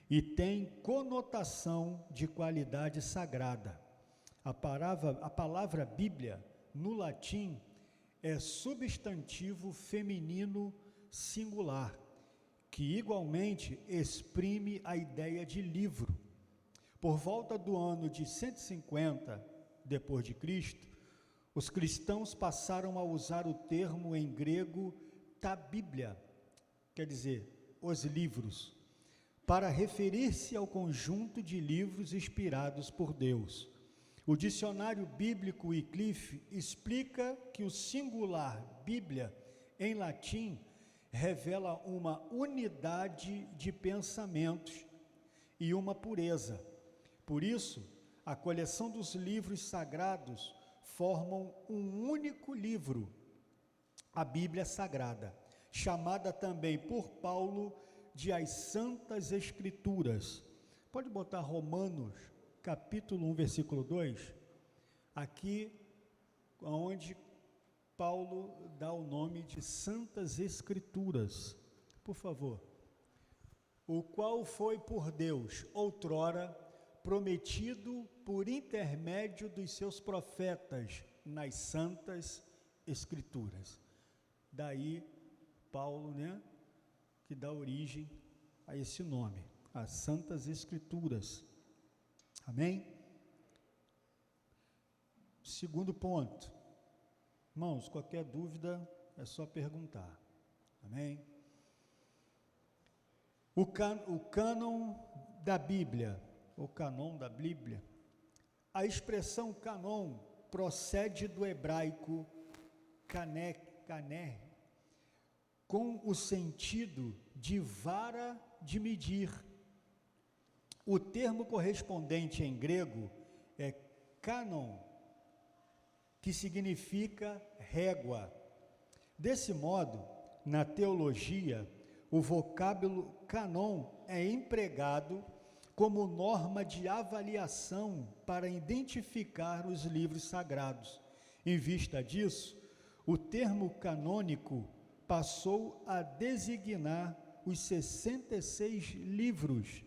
e tem conotação de qualidade sagrada. A palavra Bíblia, no latim, é substantivo feminino singular, que igualmente exprime a ideia de livro. Por volta do ano de 150 depois de Cristo, os cristãos passaram a usar o termo em grego ta Bíblia, quer dizer, os livros, para referir-se ao conjunto de livros inspirados por Deus. O dicionário bíblico Wycliffe explica que o singular Bíblia, em latim, revela uma unidade de pensamentos e uma pureza. Por isso, a coleção dos livros sagrados formam um único livro, a Bíblia Sagrada, chamada também por Paulo de as Santas Escrituras. Pode botar Romanos, capítulo 1, versículo 2, aqui onde Paulo dá o nome de Santas Escrituras, por favor. O qual foi por Deus, outrora, prometido por intermédio dos seus profetas nas Santas Escrituras. Daí, Paulo, que dá origem a esse nome, as Santas Escrituras. Amém? Segundo ponto, irmãos, qualquer dúvida é só perguntar. Amém? O cânon da Bíblia, o canon da Bíblia, a expressão canon procede do hebraico kané, com o sentido de vara de medir. O termo correspondente em grego é canon, que significa régua. Desse modo, na teologia, o vocábulo canon é empregado como norma de avaliação para identificar os livros sagrados. Em vista disso, o termo canônico passou a designar os 66 livros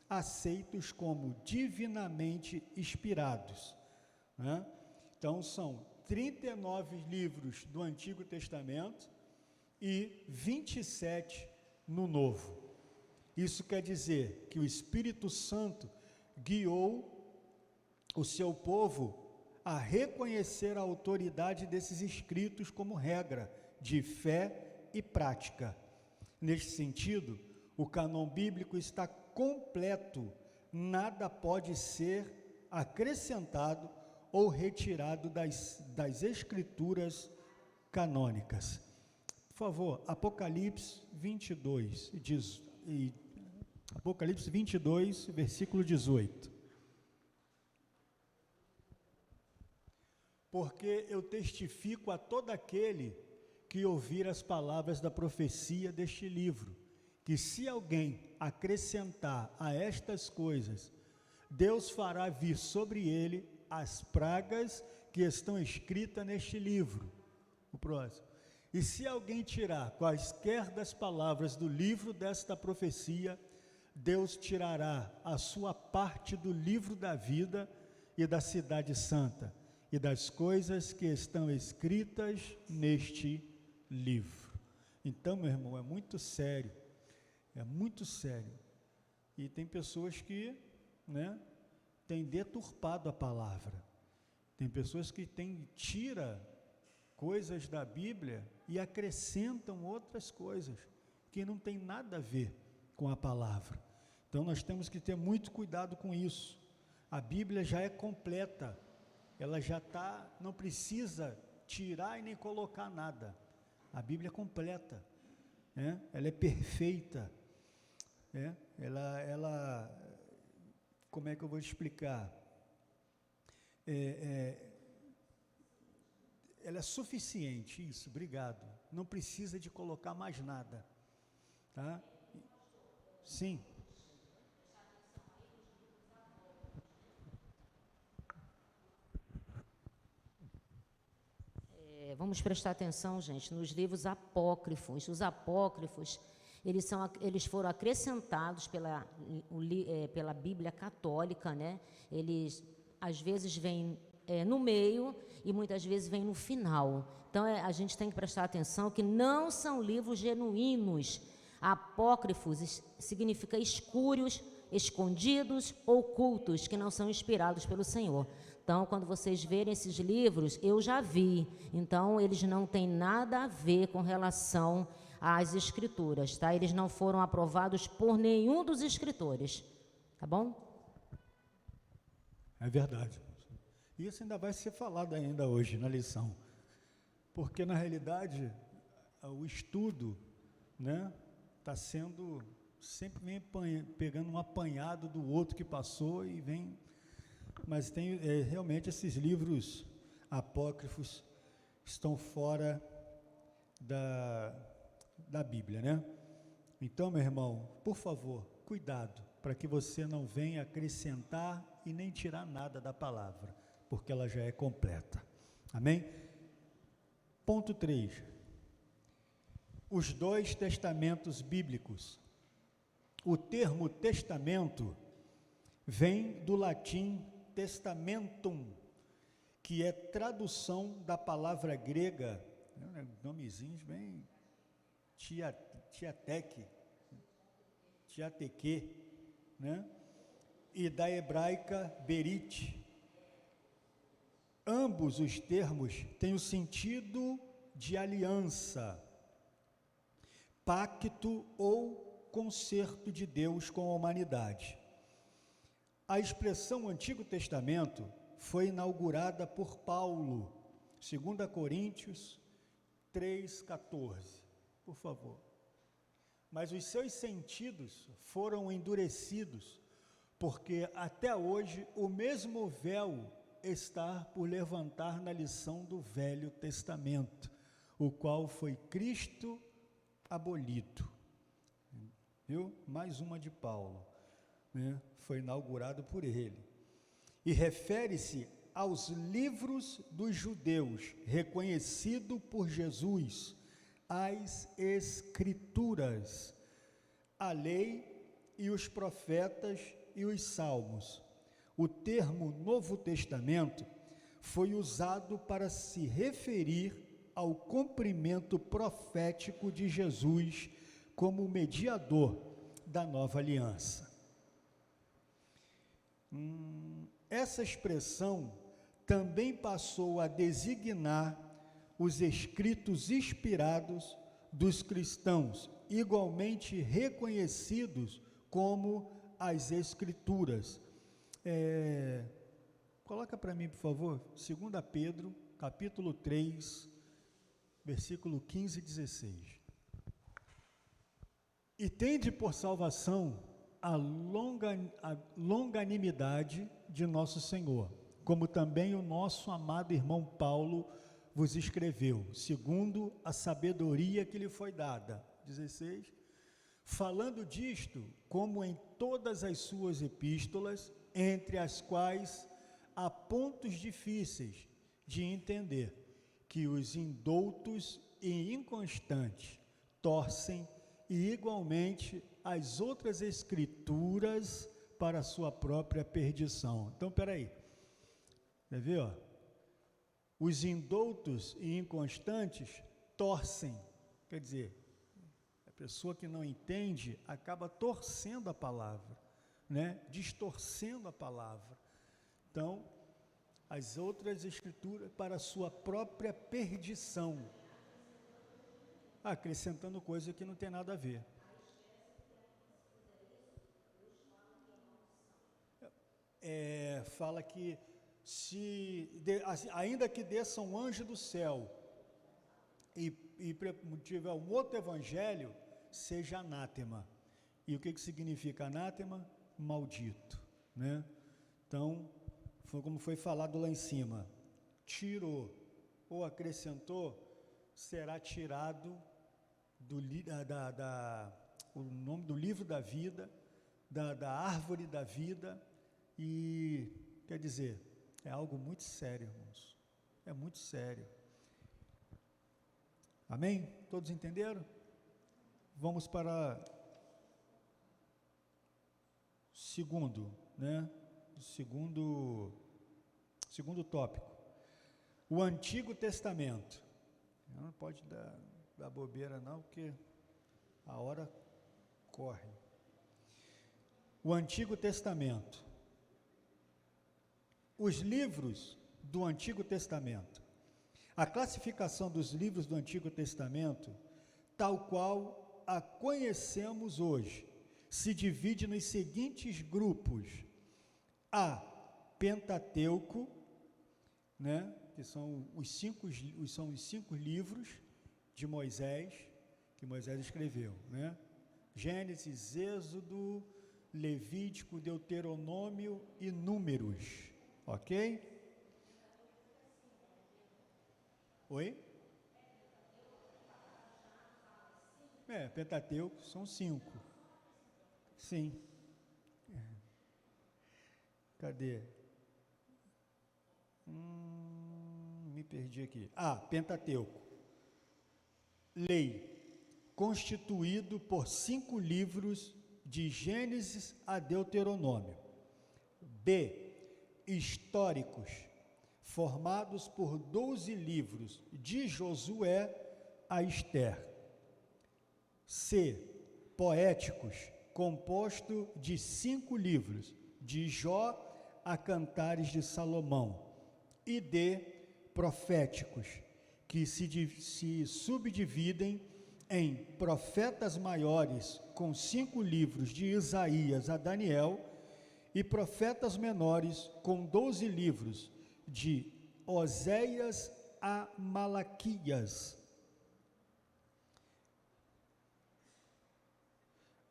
aceitos como divinamente inspirados, Então, são 39 livros do Antigo Testamento e 27 no Novo. Isso quer dizer que o Espírito Santo guiou o seu povo a reconhecer a autoridade desses escritos como regra de fé e prática. Neste sentido, o cânon bíblico está completo, nada pode ser acrescentado ou retirado das escrituras canônicas. Por favor, Apocalipse 22, Apocalipse 22, versículo 18. Porque eu testifico a todo aquele que ouvir as palavras da profecia deste livro, que se alguém acrescentar a estas coisas, Deus fará vir sobre ele as pragas que estão escritas neste livro. O próximo. E se alguém tirar quaisquer das palavras do livro desta profecia, Deus tirará a sua parte do livro da vida e da cidade santa, e das coisas que estão escritas neste livro. Então, meu irmão, é muito sério, e tem pessoas que, têm deturpado a palavra, tem pessoas que tira coisas da Bíblia e acrescentam outras coisas, que não tem nada a ver com a palavra. Então, nós temos que ter muito cuidado com isso. A Bíblia já é completa, ela já está, não precisa tirar e nem colocar nada. A Bíblia é completa, ela é perfeita, ela, como é que eu vou explicar? Ela é suficiente, isso, obrigado. Não precisa de colocar mais nada, tá? Sim. Vamos prestar atenção, gente, nos livros apócrifos. Os apócrifos, Eles foram acrescentados pela Bíblia Católica, né? Eles, às vezes, vêm no meio e muitas vezes vêm no final. Então, a gente tem que prestar atenção que não são livros genuínos. Apócrifos significa escúrios, escondidos, ocultos, que não são inspirados pelo Senhor. Então, quando vocês verem esses livros, eu já vi. Então, eles não têm nada a ver com relação às escrituras, tá? Eles não foram aprovados por nenhum dos escritores, tá bom? É verdade. Isso ainda vai ser falado ainda hoje na lição. Porque, na realidade, o estudo, né, está sendo, sempre vem pegando um apanhado do outro que passou e vem... Mas tem realmente esses livros apócrifos estão fora da Bíblia, né? Então, meu irmão, por favor, cuidado, para que você não venha acrescentar e nem tirar nada da palavra, porque ela já é completa. Amém? Ponto 3. Os 2 testamentos bíblicos. O termo testamento vem do latim testamentum, que é tradução da palavra grega, nomezinhos bem, tiateque, né? E da hebraica berit. Ambos os termos têm o sentido de aliança, pacto ou concerto de Deus com a humanidade. A expressão Antigo Testamento foi inaugurada por Paulo, 2 Coríntios 3,14, por favor. Mas os seus sentidos foram endurecidos, porque até hoje o mesmo véu está por levantar na lição do Velho Testamento, o qual foi Cristo abolido. Viu? Mais uma de Paulo, né? Foi inaugurado por ele. E refere-se aos livros dos judeus, reconhecido por Jesus, as Escrituras, a lei e os profetas e os salmos. O termo Novo Testamento foi usado para se referir ao cumprimento profético de Jesus como mediador da nova aliança. Essa expressão também passou a designar os escritos inspirados dos cristãos, igualmente reconhecidos como as Escrituras. Coloca para mim, por favor, 2 Pedro, capítulo 3, versículo 15 e 16. E tende por salvação a longanimidade de nosso Senhor, como também o nosso amado irmão Paulo vos escreveu, segundo a sabedoria que lhe foi dada. 16. Falando disto, como em todas as suas epístolas, entre as quais há pontos difíceis de entender, que os indoutos e inconstantes torcem e igualmente as outras escrituras para a sua própria perdição. Então, peraí, quer ver, ó? Os indoutos e inconstantes torcem, quer dizer, a pessoa que não entende acaba torcendo a palavra, né? Distorcendo a palavra. Então, as outras escrituras para a sua própria perdição, acrescentando coisa que não tem nada a ver. Fala que ainda que desça um anjo do céu e tiver um outro evangelho, seja anátema. E o que significa anátema? Maldito, né? Então, foi como foi falado lá em cima, tirou ou acrescentou, será tirado o nome do livro da vida, da árvore da vida, e quer dizer, é algo muito sério, irmãos, é muito sério. Amém? Todos entenderam? Vamos para segundo, né? Segundo tópico. O Antigo Testamento. Não pode dar bobeira não, porque a hora corre. O Antigo Testamento. Os livros do Antigo Testamento. A classificação dos livros do Antigo Testamento, tal qual a conhecemos hoje, se divide nos seguintes grupos: a Pentateuco, né, que são os cinco livros de Moisés, que Moisés escreveu, né? Gênesis, Êxodo, Levítico, Deuteronômio e Números, ok? Oi? Pentateuco são 5. Sim. Cadê? Me perdi aqui. Pentateuco. Lei. Constituído por 5 livros de Gênesis a Deuteronômio. B. Históricos. Formados por 12 livros de Josué a Ester. C. Poéticos, composto de 5 livros, de Jó a Cantares de Salomão. E D. Proféticos, que se subdividem em profetas maiores, com 5 livros, de Isaías a Daniel, e profetas menores, com 12 livros, de Oséias a Malaquias.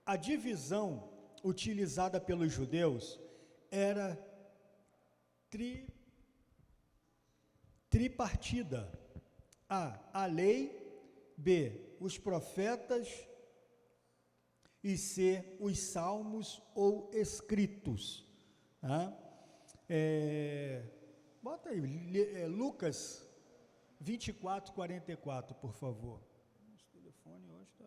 A divisão utilizada pelos judeus era tripartida. A lei, B, os profetas, e C, os salmos ou escritos. Tá? Bota aí, Lucas 24:44, por favor. Esse telefone hoje está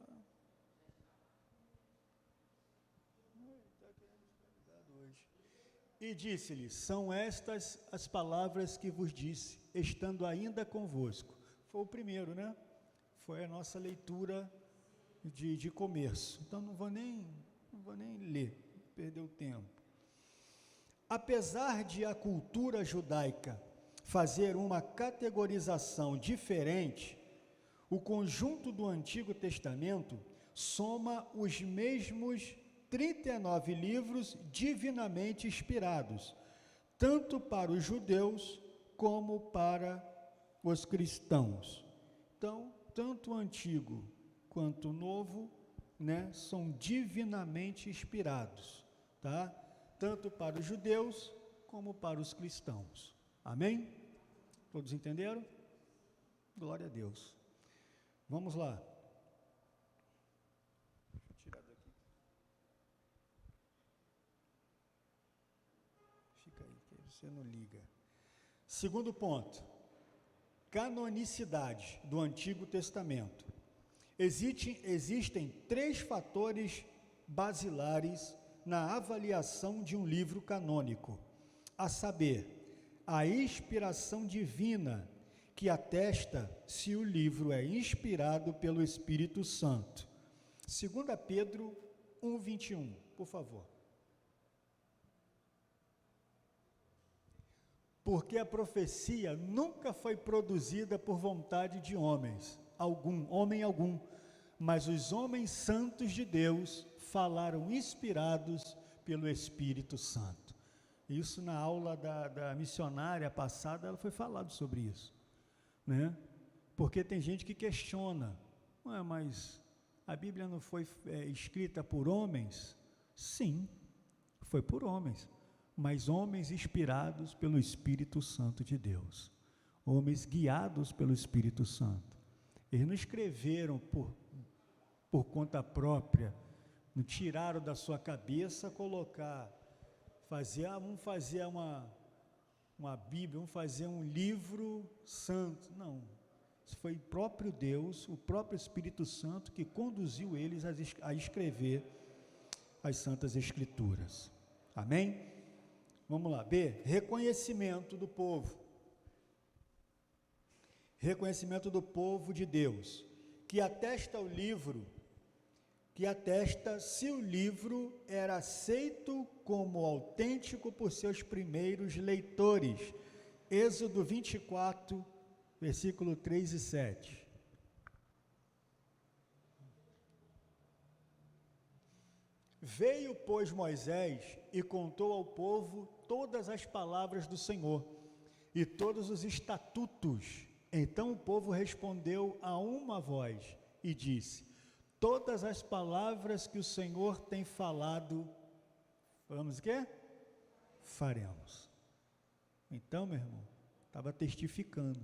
querendo descarregado hoje. E disse-lhe: são estas as palavras que vos disse, estando ainda convosco. Foi o primeiro, né? Foi a nossa leitura de começo. Então não vou nem ler, perder o tempo. Apesar de a cultura judaica fazer uma categorização diferente, o conjunto do Antigo Testamento soma os mesmos 39 livros divinamente inspirados, tanto para os judeus como para os cristãos. Então, tanto o Antigo quanto o Novo, né, são divinamente inspirados, tá? Tanto para os judeus como para os cristãos. Amém? Todos entenderam? Glória a Deus. Vamos lá. Deixa eu tirar daqui. Fica aí, que você não liga. Segundo ponto. Canonicidade do Antigo Testamento. Existem 3 fatores basilares na avaliação de um livro canônico, a saber, a inspiração divina, que atesta se o livro é inspirado pelo Espírito Santo. 2 Pedro 1:21, por favor. Porque a profecia nunca foi produzida por vontade de homem algum, mas os homens santos de Deus falaram inspirados pelo Espírito Santo. Isso na aula da missionária passada, ela foi falado sobre isso, né? Porque tem gente que questiona, mas a Bíblia não foi escrita por homens? Sim, foi por homens, mas homens inspirados pelo Espírito Santo de Deus, homens guiados pelo Espírito Santo. Eles não escreveram por conta própria, não tiraram da sua cabeça, vamos fazer uma Bíblia, vamos fazer um livro santo. Não, foi o próprio Deus, o próprio Espírito Santo que conduziu eles a escrever as Santas Escrituras. Amém? Vamos lá. B, reconhecimento do povo. Reconhecimento do povo de Deus, que atesta o livro, que atesta se o livro era aceito como autêntico por seus primeiros leitores. Êxodo 24, versículo 3 e 7. Veio, pois, Moisés e contou ao povo todas as palavras do Senhor e todos os estatutos. Então o povo respondeu a uma voz e disse: todas as palavras que o Senhor tem falado, vamos o quê? Faremos. Então, meu irmão, estava testificando,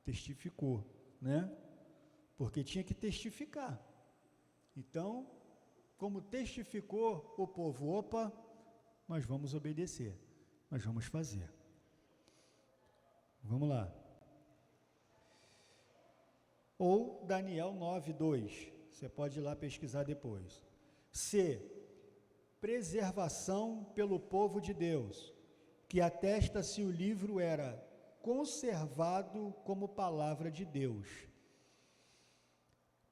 testificou, né? Porque tinha que testificar. Então, como testificou o povo, opa, nós vamos obedecer, nós vamos fazer. Vamos lá. Ou Daniel 9:2, você pode ir lá pesquisar depois. C, preservação pelo povo de Deus, que atesta se o livro era conservado como palavra de Deus.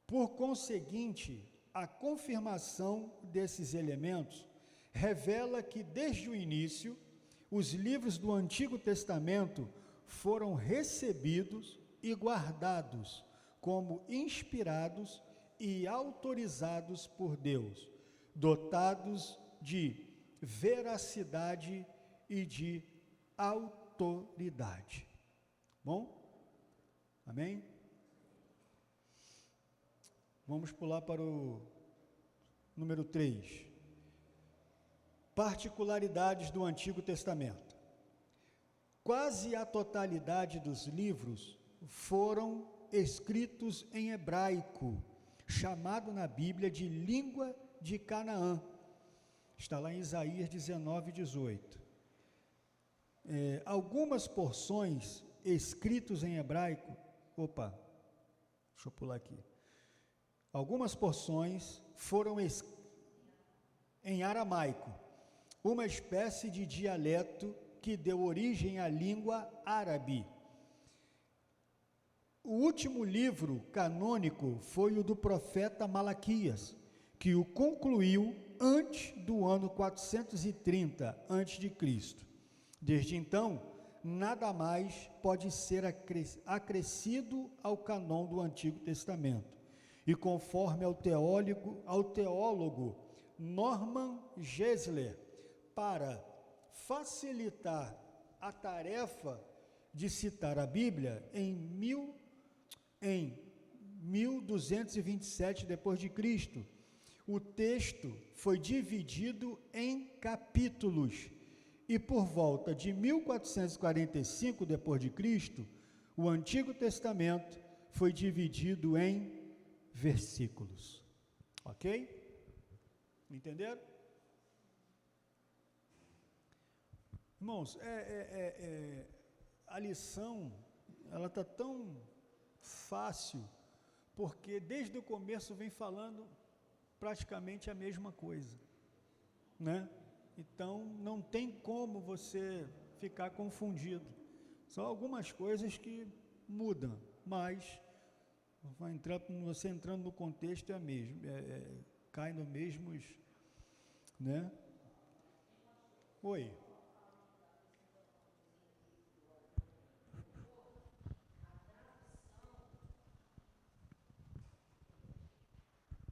Por conseguinte, a confirmação desses elementos revela que desde o início, os livros do Antigo Testamento foram recebidos e guardados como inspirados e autorizados por Deus, dotados de veracidade e de autoridade. Bom? Amém? Vamos pular para o número 3. Particularidades do Antigo Testamento. Quase a totalidade dos livros foram escritos em hebraico, chamado na Bíblia de língua de Canaã. Está lá em Isaías 19:18. Algumas porções escritas em hebraico, deixa eu pular aqui. Algumas porções foram em aramaico, uma espécie de dialeto que deu origem à língua árabe. O último livro canônico foi o do profeta Malaquias, que o concluiu antes do ano 430 a.C. Desde então, nada mais pode ser acrescido ao cânon do Antigo Testamento. E conforme ao teólogo Norman Geisler, para facilitar a tarefa de citar a Bíblia, em 1227 d.C., o texto foi dividido em capítulos e por volta de 1445 d.C., o Antigo Testamento foi dividido em versículos. Ok? Entenderam? Irmãos, a lição, ela está tão fácil, porque desde o começo vem falando praticamente a mesma coisa, né? Então, não tem como você ficar confundido. São algumas coisas que mudam, mas você entrando no contexto é mesmo, cai no mesmos, né? Oi.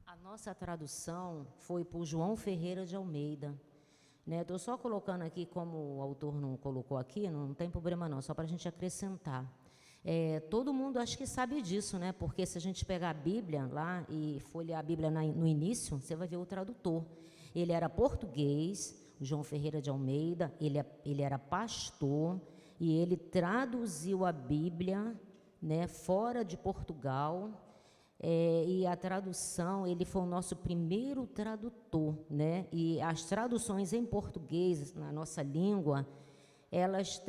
A nossa tradução foi por João Ferreira de Almeida. Estou só colocando aqui, como o autor não colocou aqui, não tem problema não, só para a gente acrescentar. Todo mundo acho que sabe disso, né? Porque se a gente pegar a Bíblia lá e folhear a Bíblia no início, você vai ver o tradutor. Ele era português, o João Ferreira de Almeida, ele era pastor e ele traduziu a Bíblia, né, fora de Portugal. E a tradução, ele foi o nosso primeiro tradutor, né? E as traduções em português, na nossa língua, elas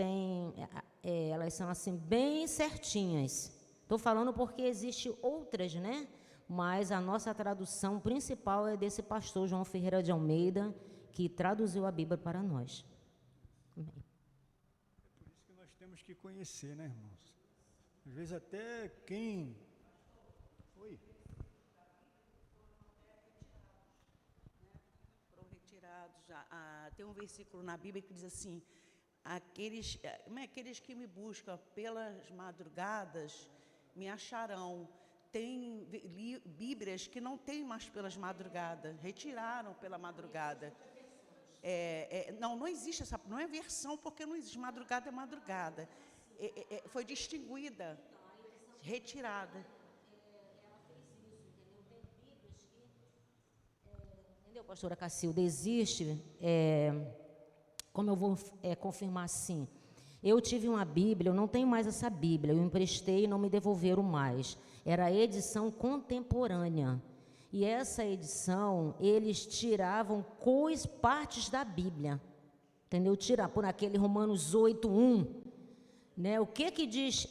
são assim bem certinhas, Estou falando porque existe outras, né? Mas a nossa tradução principal é desse pastor João Ferreira de Almeida, que traduziu a Bíblia para nós. Amém. É por isso que nós temos que conhecer, né, irmãos? Às vezes até quem... Oi? Foram retirados. Tem um versículo na Bíblia que diz assim, aqueles que me buscam pelas madrugadas me acharão. Tem Bíblias que não tem mais pelas madrugadas, retiraram pela madrugada. Não existe essa, não é versão, porque não existe, madrugada é madrugada. Foi distinguida, retirada. Entendeu, pastora Cacilda? Existe, como eu vou confirmar assim, eu tive uma Bíblia, eu não tenho mais essa Bíblia, eu emprestei e não me devolveram mais. Era a edição contemporânea. E essa edição, eles tiravam partes da Bíblia. Entendeu? Tirar por aquele Romanos 8:1. Né? O que diz?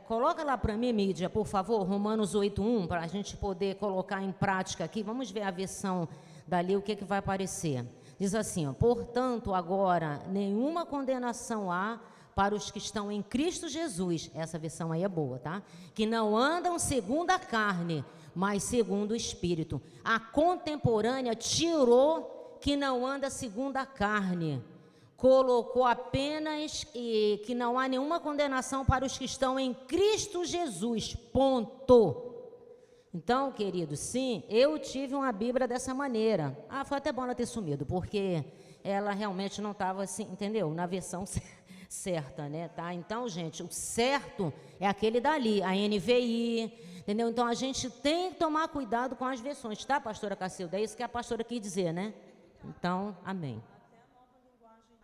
Coloca lá para mim, mídia, por favor, Romanos 8:1, para a gente poder colocar em prática aqui. Vamos ver a versão dali, o que vai aparecer. Diz assim, ó, portanto, agora, nenhuma condenação há para os que estão em Cristo Jesus. Essa versão aí é boa, tá? Que não andam segundo a carne, mas segundo o Espírito. A contemporânea tirou que não anda segundo a carne. Colocou apenas que não há nenhuma condenação para os que estão em Cristo Jesus. Ponto. Então, querido, sim, eu tive uma Bíblia dessa maneira. Foi até bom ela ter sumido, porque ela realmente não estava assim, entendeu? Na versão certa, né? Tá? Então, gente, o certo é aquele dali, a NVI, entendeu? Então, a gente tem que tomar cuidado com as versões, tá, pastora Cacilda? É isso que a pastora quis dizer, né? Então, amém. Até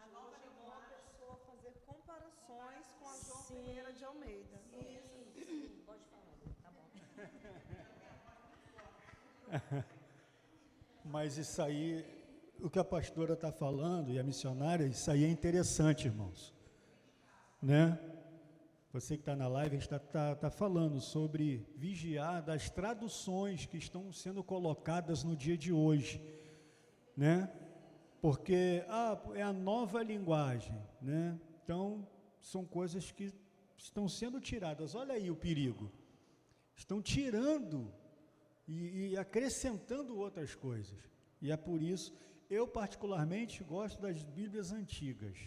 a nova linguagem de hoje é uma pessoa fazer comparações com a João Ferreira de Almeida. Sim, pode falar, tá bom. Mas isso aí, o que a pastora está falando, e a missionária, isso aí é interessante, irmãos. Né? Você que está na live, a gente está falando sobre vigiar das traduções que estão sendo colocadas no dia de hoje, né? Porque é a nova linguagem, né? Então, são coisas que estão sendo tiradas. Olha aí o perigo. Estão tirando e acrescentando outras coisas. E é por isso, eu particularmente gosto das Bíblias antigas.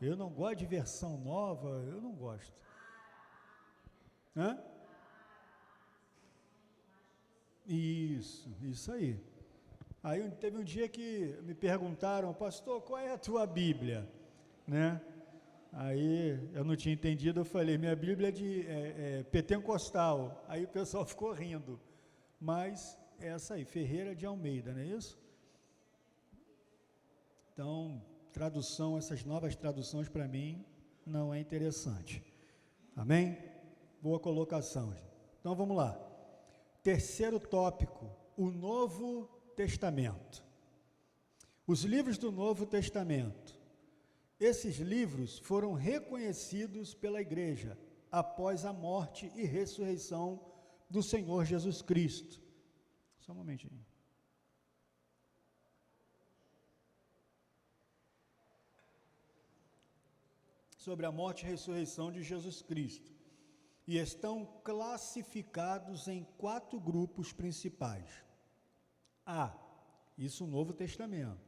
Eu não gosto de versão nova, eu não gosto. Hã? Isso aí. Aí teve um dia que me perguntaram, pastor, qual é a tua Bíblia? Né? Aí eu não tinha entendido, eu falei, minha Bíblia é de pentecostal. Aí o pessoal ficou rindo. Mas é essa aí, Ferreira de Almeida, não é isso? Então, tradução, essas novas traduções para mim não é interessante. Amém? Boa colocação. Então vamos lá. Terceiro tópico, o Novo Testamento. Os livros do Novo Testamento. Esses livros foram reconhecidos pela igreja após a morte e ressurreição do Senhor Jesus Cristo. Só um momentinho. Sobre a morte e ressurreição de Jesus Cristo, e estão classificados em 4 grupos principais. Isso o Novo Testamento.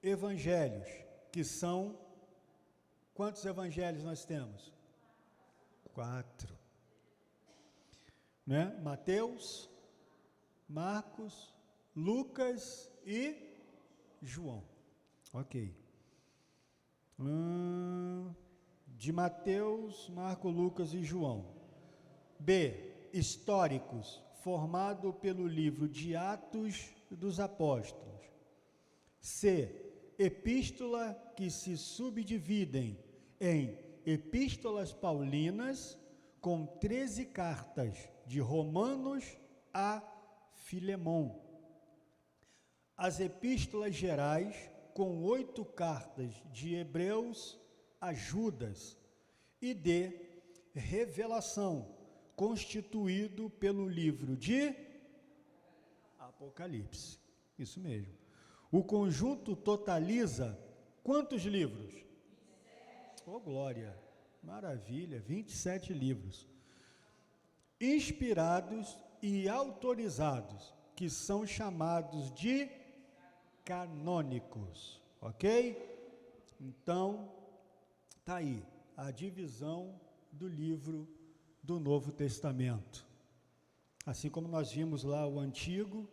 Evangelhos, que são, quantos evangelhos nós temos? 4. Né? Mateus, Marcos, Lucas e João. Ok. De Mateus, Marcos, Lucas e João. B, históricos, formado pelo livro de Atos dos Apóstolos. C, epístola que se subdividem em epístolas paulinas, com 13 cartas, de Romanos a Filemão. As epístolas gerais, com 8 cartas, de Hebreus a Judas. E D, revelação, constituído pelo livro de Apocalipse. Isso mesmo. O conjunto totaliza quantos livros? 27. Oh, glória! Maravilha, 27 livros. Inspirados e autorizados, que são chamados de canônicos, ok? Então, está aí a divisão do livro do Novo Testamento. Assim como nós vimos lá o Antigo,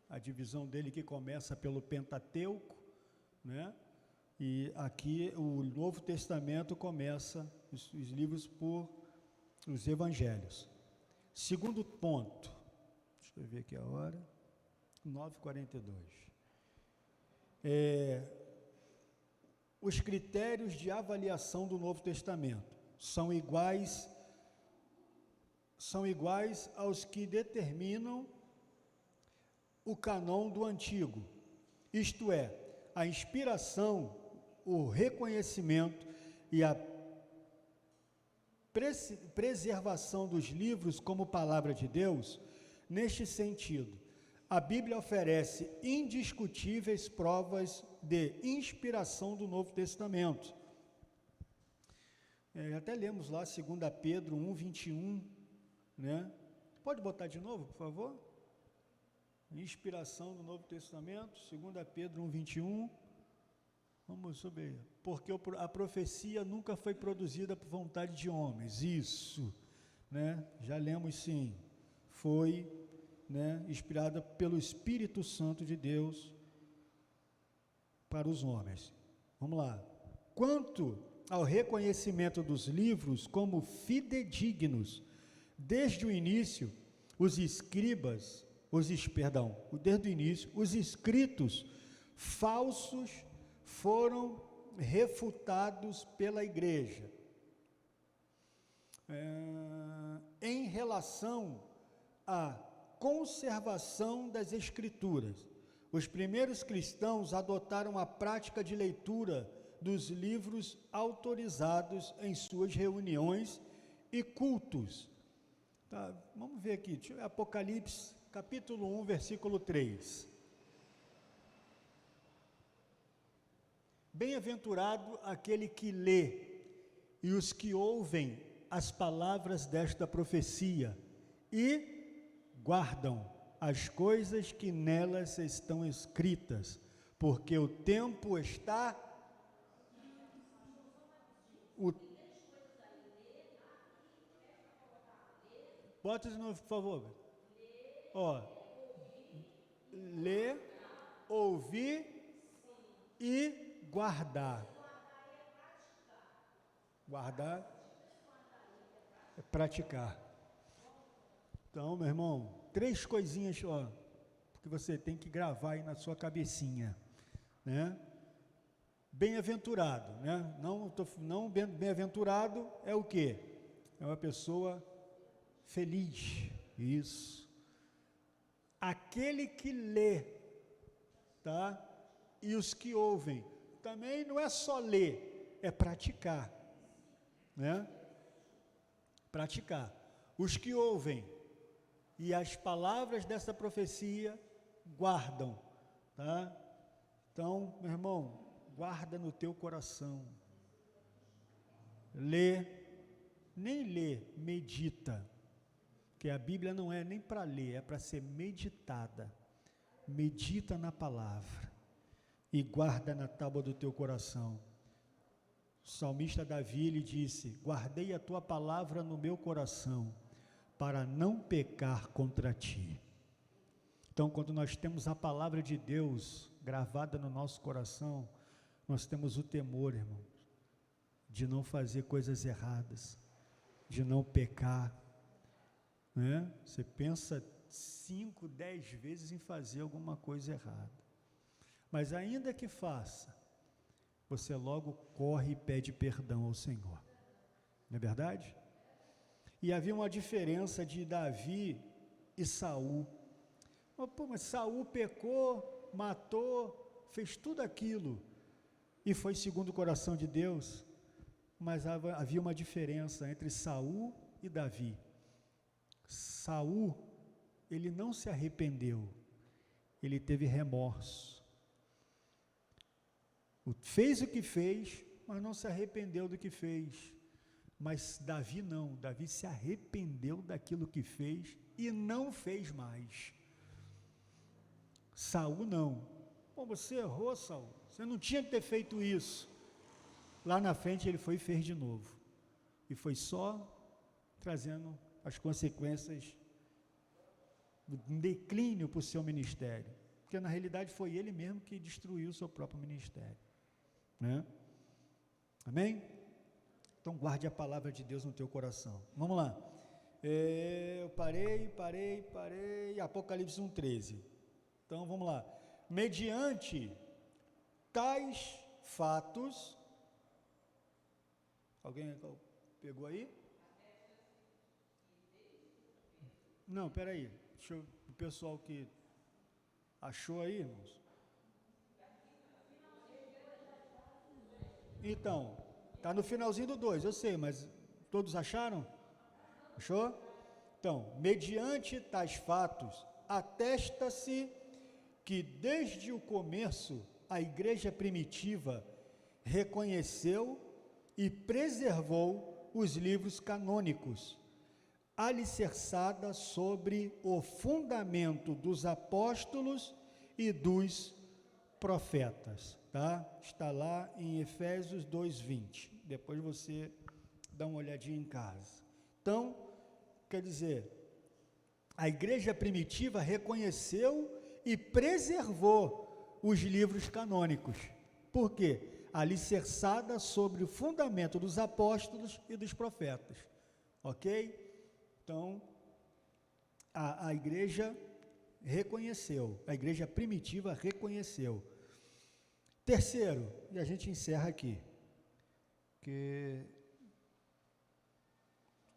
a divisão dele que começa pelo Pentateuco, né? E aqui o Novo Testamento começa os livros por os Evangelhos. Segundo ponto, deixa eu ver aqui a hora, 9h42. Os critérios de avaliação do Novo Testamento são iguais aos que determinam o cânon do Antigo, isto é, a inspiração, o reconhecimento e a preservação dos livros como palavra de Deus. Neste sentido, a Bíblia oferece indiscutíveis provas de inspiração do Novo Testamento. Até lemos lá 2 Pedro 1:21, né? Pode botar de novo, por favor? Inspiração do Novo Testamento, 2 Pedro 1:21. Vamos subir. Porque a profecia nunca foi produzida por vontade de homens. Isso, né? Já lemos sim. Foi, né, inspirada pelo Espírito Santo de Deus para os homens. Vamos lá. Quanto ao reconhecimento dos livros como fidedignos, desde o início, os escritos falsos foram refutados pela igreja. Em relação à conservação das escrituras, os primeiros cristãos adotaram a prática de leitura dos livros autorizados em suas reuniões e cultos. Tá, vamos ver aqui, Apocalipse, capítulo 1, versículo 3. Bem-aventurado aquele que lê e os que ouvem as palavras desta profecia e guardam as coisas que nelas estão escritas, porque o tempo está... Bota de novo, por favor. Ler, ouvir e guardar. Guardar é praticar. Então, meu irmão, 3 coisinhas, que você tem que gravar aí na sua cabecinha, né? Bem-aventurado, né? Não bem-aventurado é o quê? É uma pessoa feliz, isso. Aquele que lê, tá? E os que ouvem, também não é só ler, é praticar, né? Praticar. Os que ouvem e as palavras dessa profecia guardam, tá? Então, meu irmão, guarda no teu coração. Lê, nem lê, medita. Porque a Bíblia não é nem para ler, é para ser meditada. Medita na palavra e guarda na tábua do teu coração. O salmista Davi, ele disse: guardei a tua palavra no meu coração, para não pecar contra ti. Então, quando nós temos a palavra de Deus gravada no nosso coração, nós temos o temor, irmão, de não fazer coisas erradas, de não pecar, né? Você pensa 5, 10 vezes em fazer alguma coisa errada, mas ainda que faça, você logo corre e pede perdão ao Senhor, não é verdade? E havia uma diferença de Davi e Saul. Mas Saul pecou, matou, fez tudo aquilo, e foi segundo o coração de Deus. mas havia uma diferença entre Saul e Davi. Saul, ele não se arrependeu, ele teve remorso. Fez o que fez, mas não se arrependeu do que fez. Mas Davi não, Davi se arrependeu daquilo que fez e não fez mais. Saul não. Pô, você errou, Saul, você não tinha que ter feito isso. Lá na frente ele foi e fez de novo. E foi só trazendo as consequências do declínio para o seu ministério. Porque na realidade foi ele mesmo que destruiu o seu próprio ministério. Né? Amém? Então guarde a palavra de Deus no teu coração. Vamos lá. Eu parei. Apocalipse 1:13. Então vamos lá. Mediante tais fatos. Alguém pegou aí? Não, peraí. O pessoal que achou aí, irmãos. Então, está no finalzinho do 2, eu sei, mas todos acharam? Achou? Então, mediante tais fatos, atesta-se que desde o começo a igreja primitiva reconheceu e preservou os livros canônicos, alicerçada sobre o fundamento dos apóstolos e dos profetas, tá? Está lá em Efésios 2:20. Depois você dá uma olhadinha em casa. Então, quer dizer, a igreja primitiva reconheceu e preservou os livros canônicos. Por quê? Alicerçada sobre o fundamento dos apóstolos e dos profetas. Ok? Então, a igreja reconheceu, a igreja primitiva reconheceu. Terceiro, e a gente encerra aqui, que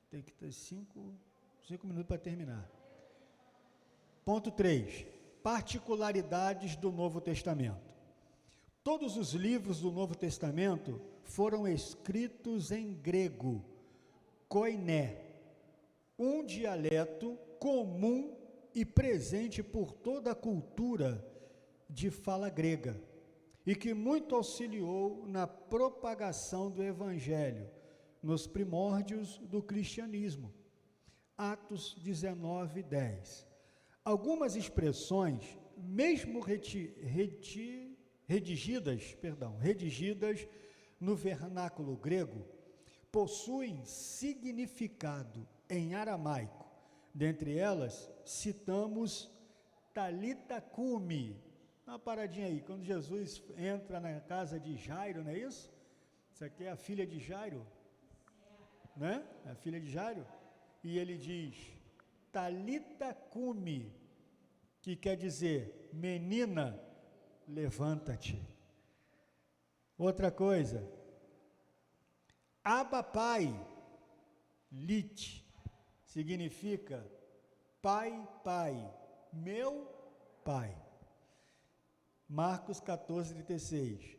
tem que ter 5 minutos para terminar. Ponto 3, particularidades do Novo Testamento. Todos os livros do Novo Testamento foram escritos em grego, koiné, um dialeto comum e presente por toda a cultura de fala grega, e que muito auxiliou na propagação do Evangelho, nos primórdios do cristianismo. Atos 19:10. Algumas expressões, mesmo redigidas no vernáculo grego, possuem significado em aramaico. Dentre elas, citamos Talita Cumi. Dá uma paradinha aí, quando Jesus entra na casa de Jairo, não é isso? Isso aqui é a filha de Jairo, né? É a filha de Jairo. E ele diz, Talita Cumi, que quer dizer, menina, levanta-te. Outra coisa, Abba Pai, Lit, significa pai, pai, meu pai. Marcos 14:36.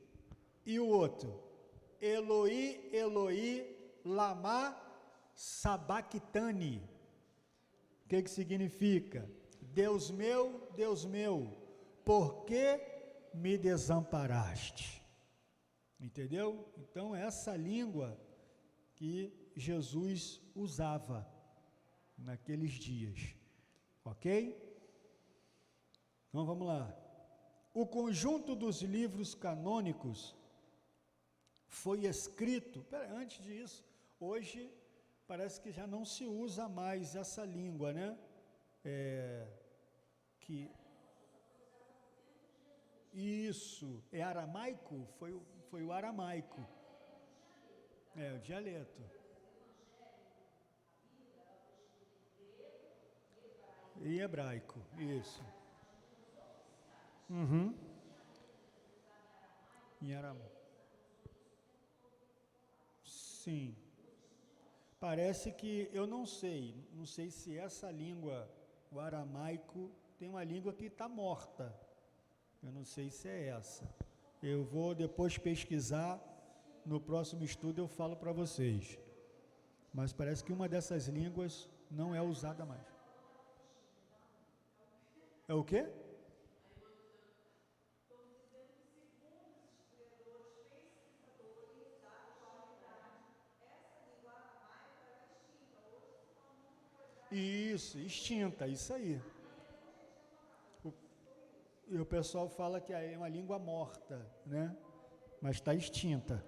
E o outro, Eloi, Eloi, lama sabachthani. O que significa? Deus meu, por que me desamparaste? Entendeu? Então, essa língua que Jesus usava naqueles dias, ok? Então, vamos lá. O conjunto dos livros canônicos foi escrito, antes disso, hoje parece que já não se usa mais essa língua, né? Isso, é aramaico? Foi o aramaico. O dialeto. Em hebraico, isso. Em aramaico. Sim. Parece que, eu não sei se essa língua, o aramaico, tem uma língua que está morta. Eu não sei se é essa. Eu vou depois pesquisar no próximo estudo eu falo para vocês. Mas parece que uma dessas línguas não é usada mais. É o quê? Isso, extinta, isso aí. E o pessoal fala que é uma língua morta, né? Mas está extinta.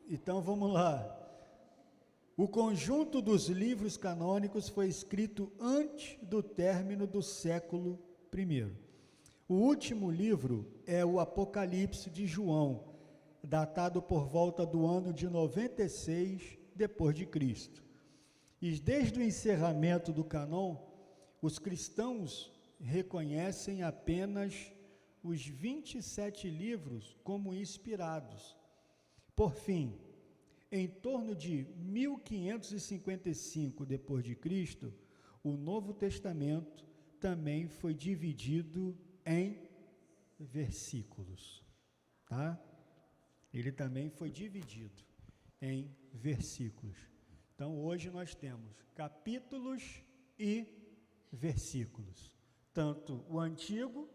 Então vamos lá. O conjunto dos livros canônicos foi escrito antes do término do século I. O último livro é o Apocalipse de João, datado por volta do ano de 96 depois de Cristo. E desde o encerramento do cânon, os cristãos reconhecem apenas os 27 livros como inspirados. Por fim, em torno de 1555 depois de Cristo, o Novo Testamento também foi dividido em versículos, tá? Ele também foi dividido em versículos. Então, hoje nós temos capítulos e versículos, tanto o Antigo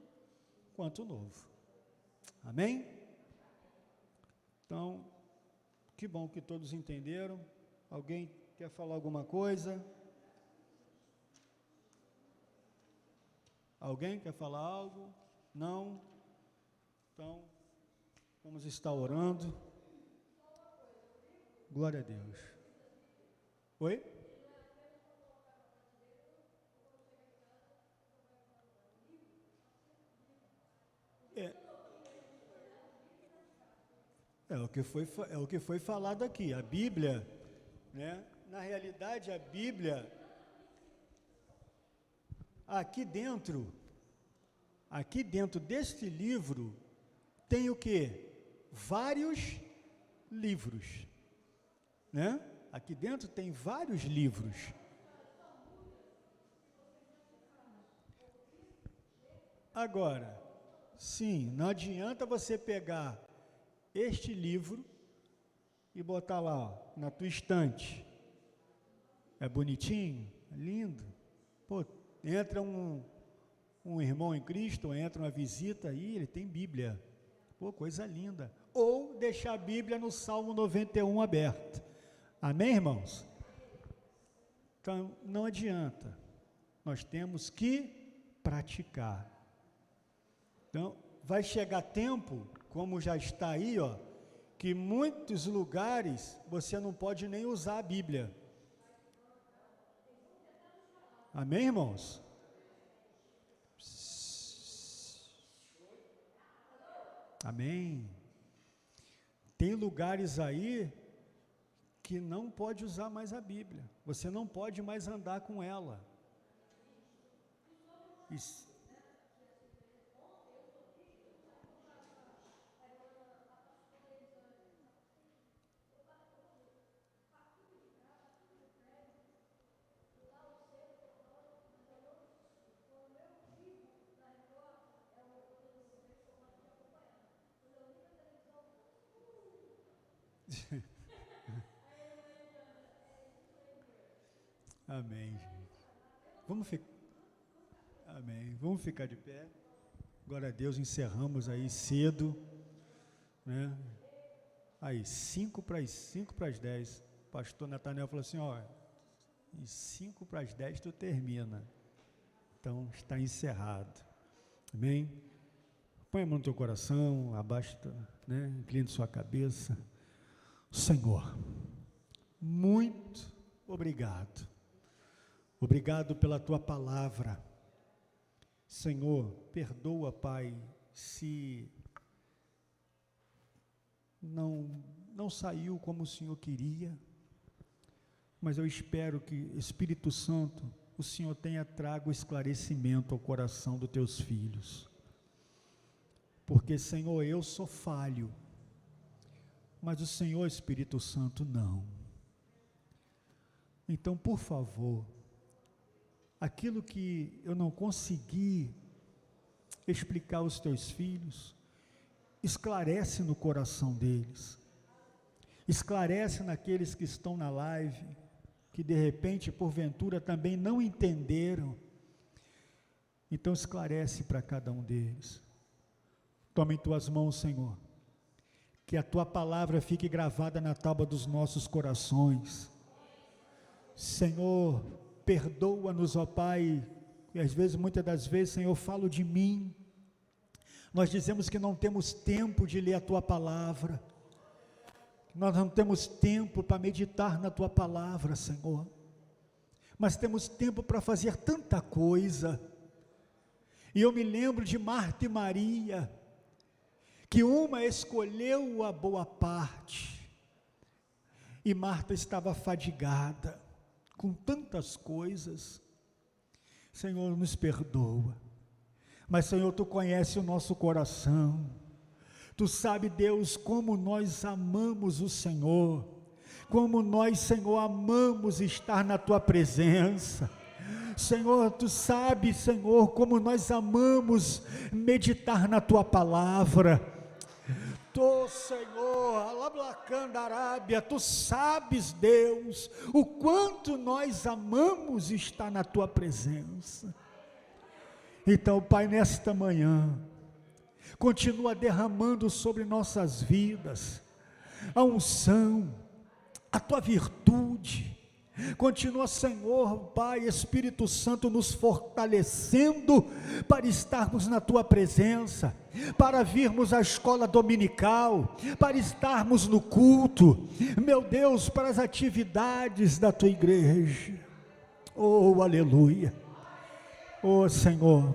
quanto o Novo. Amém? Então, que bom que todos entenderam. Alguém quer falar alguma coisa? Alguém quer falar algo? Não? Então, vamos estar orando. Glória a Deus. Oi? É o que foi falado aqui. A Bíblia, né? Na realidade, a Bíblia, aqui dentro deste livro, tem o quê? Vários livros, né? Aqui dentro tem vários livros. Agora, sim, não adianta você pegar este livro e botar lá, ó, na tua estante. É bonitinho, é lindo. Pô, entra um irmão em Cristo, entra uma visita aí, ele tem Bíblia. Pô, coisa linda. Ou deixar a Bíblia no Salmo 91 aberto. Amém, irmãos? Então, não adianta. Nós temos que praticar. Então, vai chegar tempo, como já está aí, ó, que muitos lugares você não pode nem usar a Bíblia. Amém, irmãos? Amém. Tem lugares aí que não pode usar mais a Bíblia. Você não pode mais andar com ela. Isso. Amém, gente. Amém. Vamos ficar de pé. Glória a Deus, encerramos aí cedo, né? Aí, 5 para as 10. O pastor Natanel falou assim, ó, em 5 para as 10 tu termina. Então, está encerrado. Amém? Põe a mão no teu coração, abaixa, né? Incline sua cabeça. Senhor, muito obrigado. Obrigado pela tua palavra. Senhor, perdoa, Pai, se não saiu como o Senhor queria, mas eu espero que, Espírito Santo, o Senhor tenha trago esclarecimento ao coração dos teus filhos. Porque, Senhor, eu sou falho, mas o Senhor, Espírito Santo, não. Então, por favor, aquilo que eu não consegui explicar aos teus filhos, esclarece no coração deles, esclarece naqueles que estão na live, que de repente, porventura, também não entenderam. Então esclarece para cada um deles. Toma em tuas mãos, Senhor, que a tua palavra fique gravada na tábua dos nossos corações. Senhor, perdoa-nos, ó Pai, e às vezes, muitas das vezes, Senhor, eu falo de mim. Nós dizemos que não temos tempo de ler a tua palavra, nós não temos tempo para meditar na tua palavra, Senhor, mas temos tempo para fazer tanta coisa. E eu me lembro de Marta e Maria, que uma escolheu a boa parte, e Marta estava fadigada com tantas coisas. Senhor, nos perdoa, mas Senhor, tu conhece o nosso coração, tu sabe, Deus, como nós amamos o Senhor, como nós, Senhor, amamos estar na tua presença. Senhor, tu sabes, Senhor, como nós amamos meditar na tua palavra. Tu, Senhor, Alablacanda Arábia, tu sabes, Deus, o quanto nós amamos estar na tua presença. Então, Pai, nesta manhã, continua derramando sobre nossas vidas a unção, a tua virtude. Continua, Senhor, Pai, Espírito Santo, nos fortalecendo para estarmos na tua presença, para virmos à escola dominical, para estarmos no culto, meu Deus, para as atividades da tua igreja. Oh, aleluia. Oh, Senhor,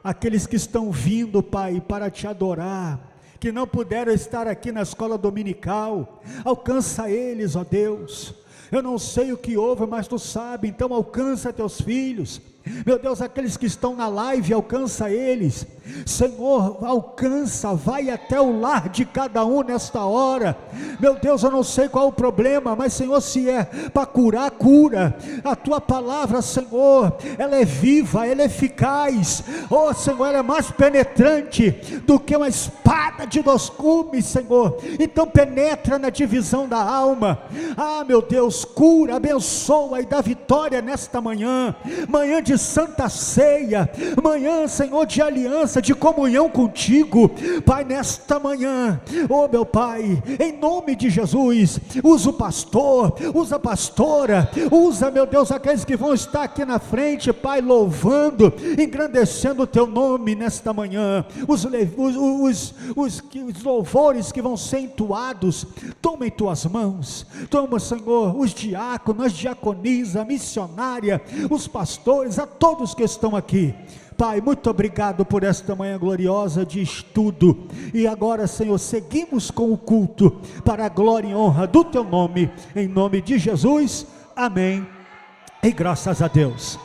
aqueles que estão vindo, Pai, para te adorar, que não puderam estar aqui na escola dominical, alcança eles, ó Deus. Eu não sei o que houve, mas tu sabe, então alcança teus filhos. Meu Deus, aqueles que estão na live, alcança eles. Senhor, alcança, vai até o lar de cada um nesta hora. Meu Deus, eu não sei qual o problema, mas Senhor, se é para curar, cura. A tua palavra, Senhor, ela é viva, ela é eficaz. Oh, Senhor, ela é mais penetrante do que uma espada de 2 gumes, Senhor. Então penetra na divisão da alma. Ah, meu Deus, cura, abençoa e dá vitória nesta manhã. Manhã de santa ceia, manhã, Senhor, de aliança, de comunhão contigo, Pai, nesta manhã, oh meu Pai, em nome de Jesus, usa o pastor, usa a pastora, usa, meu Deus, aqueles que vão estar aqui na frente, Pai, louvando, engrandecendo o teu nome nesta manhã, os louvores que vão ser entoados, toma em tuas mãos, toma, Senhor, os diáconos, as diaconisas, a missionária, os pastores, a todos que estão aqui. Pai, muito obrigado por esta manhã gloriosa de estudo, e agora, Senhor, seguimos com o culto, para a glória e honra do teu nome, em nome de Jesus, amém, e graças a Deus.